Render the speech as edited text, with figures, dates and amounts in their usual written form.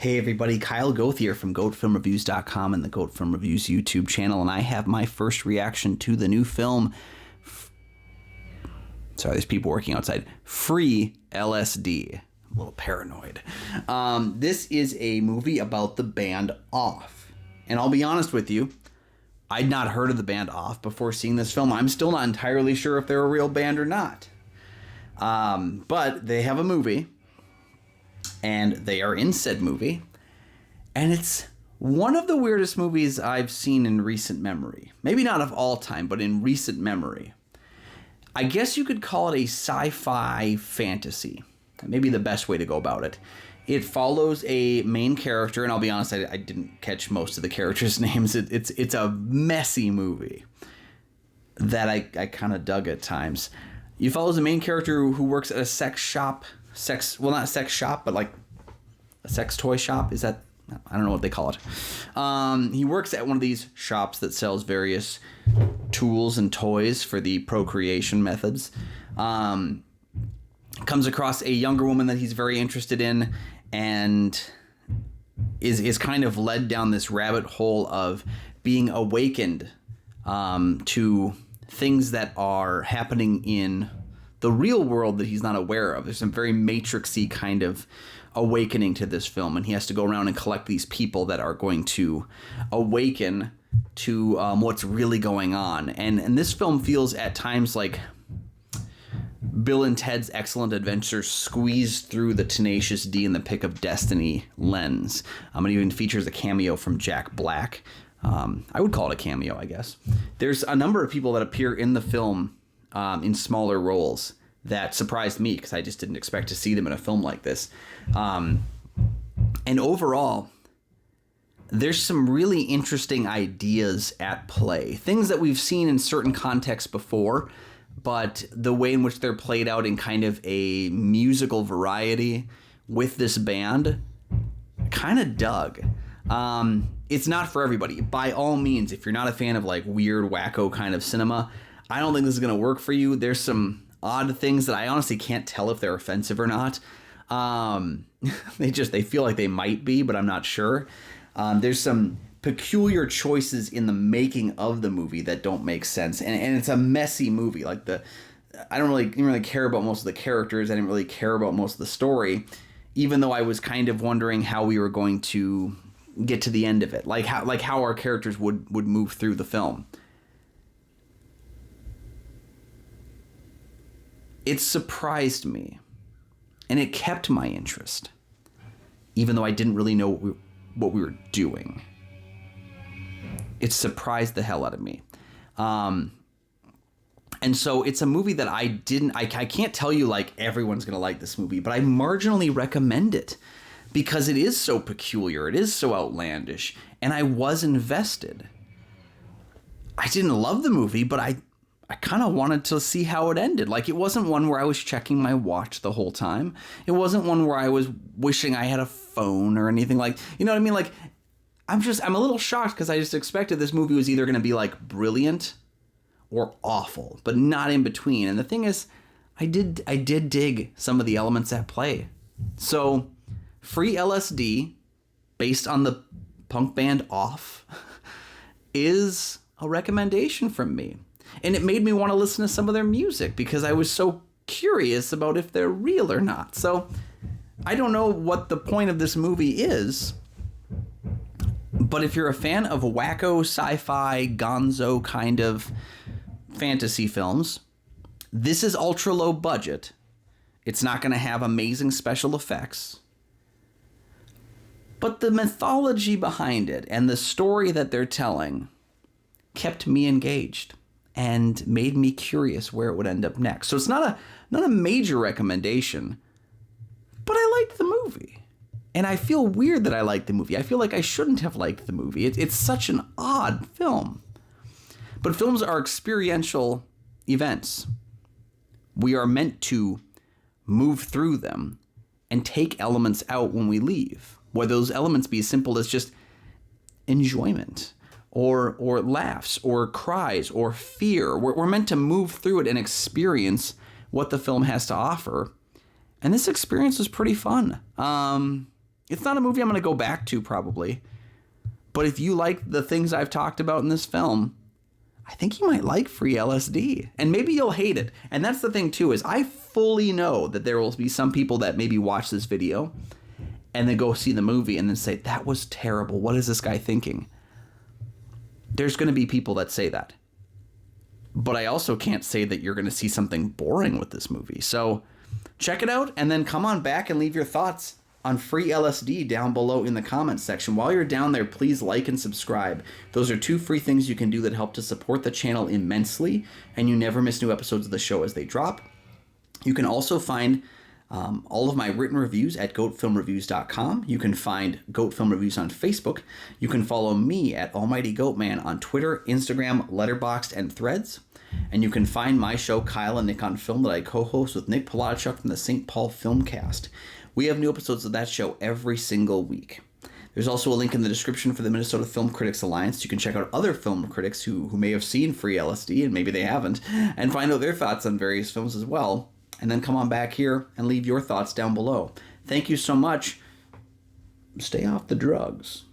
Hey everybody, Kyle Goth here from GoatFilmReviews.com and the Goat Film Reviews YouTube channel, and I have my first reaction to the new film, sorry, there's people working outside, Free LSD. A little paranoid. This is a movie about the band Off, and I'll be honest with you, I'd not heard of the band Off before seeing this film. I'm still not entirely sure if they're a real band or not, but they have a movie. And they are in said movie, and it's one of the weirdest movies I've seen in recent memory. Maybe not of all time, but in recent memory. I guess you could call it a sci-fi fantasy. Maybe the best way to go about it. It follows a main character, and I'll be honest, I didn't catch most of the characters' names. It's a messy movie that I kind of dug at times. You follow the main character who works at a sex shop. Well, not a sex shop, but like a sex toy shop. Is that, I don't know what they call it. He works at one of these shops that sells various tools and toys for the procreation methods. Comes across a younger woman that he's very interested in, and is kind of led down this rabbit hole of being awakened to things that are happening in the real world that he's not aware of. There's some very Matrix-y kind of awakening to this film, and he has to go around and collect these people that are going to awaken to what's really going on. And this film feels at times like Bill and Ted's Excellent Adventure squeezed through the Tenacious D and the Pick of Destiny lens. It even features a cameo from Jack Black. I would call it a cameo, I guess. There's a number of people that appear in the film in smaller roles that surprised me because I just didn't expect to see them in a film like this. And overall, there's some really interesting ideas at play. Things that we've seen in certain contexts before, but the way in which they're played out in kind of a musical variety with this band, kind of dug. It's not for everybody. By all means, if you're not a fan of like weird, wacko kind of cinema, I don't think this is going to work for you. There's some odd things that I honestly can't tell if they're offensive or not. They feel like they might be, but I'm not sure. There's some peculiar choices in the making of the movie that don't make sense. And it's a messy movie. Like I didn't really care about most of the characters. I didn't really care about most of the story, even though I was kind of wondering how we were going to get to the end of it. Like how our characters would move through the film. It surprised me, and it kept my interest, even though I didn't really know what we were doing. It surprised the hell out of me. And so it's a movie that I can't tell you like everyone's going to like this movie, but I marginally recommend it because it is so peculiar, it is so outlandish, and I was invested. I didn't love the movie, but I kind of wanted to see how it ended. Like, it wasn't one where I was checking my watch the whole time. It wasn't one where I was wishing I had a phone or anything like, you know what I mean? Like, I'm a little shocked because I just expected this movie was either going to be like brilliant or awful, but not in between. And the thing is, I did dig some of the elements at play. So, Free LSD, based on the punk band Off, is a recommendation from me. And it made me want to listen to some of their music because I was so curious about if they're real or not. So I don't know what the point of this movie is, but if you're a fan of wacko, sci-fi, gonzo kind of fantasy films, this is ultra low budget. It's not going to have amazing special effects. But the mythology behind it and the story that they're telling kept me engaged and made me curious where it would end up next. So it's not a major recommendation, but I liked the movie. And I feel weird that I liked the movie. I feel like I shouldn't have liked the movie. It's such an odd film. But films are experiential events. We are meant to move through them and take elements out when we leave. Whether those elements be as simple as just enjoyment, or laughs, or cries, or fear. We're meant to move through it and experience what the film has to offer. And this experience was pretty fun. It's not a movie I'm going to go back to probably. But if you like the things I've talked about in this film, I think you might like Free LSD. And maybe you'll hate it. And that's the thing too, is I fully know that there will be some people that maybe watch this video and then go see the movie and then say, that was terrible. What is this guy thinking? There's going to be people that say that. But I also can't say that you're going to see something boring with this movie. So check it out and then come on back and leave your thoughts on Free LSD down below in the comments section. While you're down there, please like and subscribe. Those are 2 free things you can do that help to support the channel immensely, and you never miss new episodes of the show as they drop. You can also find all of my written reviews at goatfilmreviews.com. You can find Goat Film Reviews on Facebook. You can follow me at Almighty Goatman on Twitter, Instagram, Letterboxd, and Threads. And you can find my show, Kyle and Nick on Film, that I co-host with Nick Polachuk from the St. Paul Filmcast. We have new episodes of that show every single week. There's also a link in the description for the Minnesota Film Critics Alliance. You can check out other film critics who may have seen Free LSD, and maybe they haven't, and find out their thoughts on various films as well. And then come on back here and leave your thoughts down below. Thank you so much. Stay off the drugs.